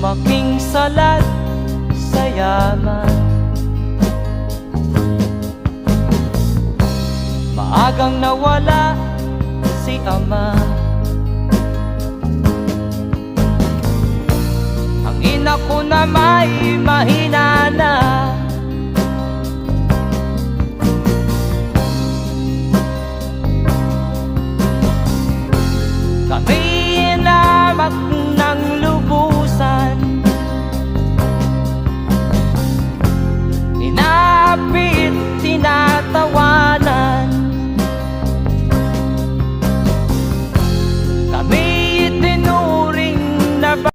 lumaking salat sa yaman. Maagang nawala si ama. Ang ina ko na may mahina na,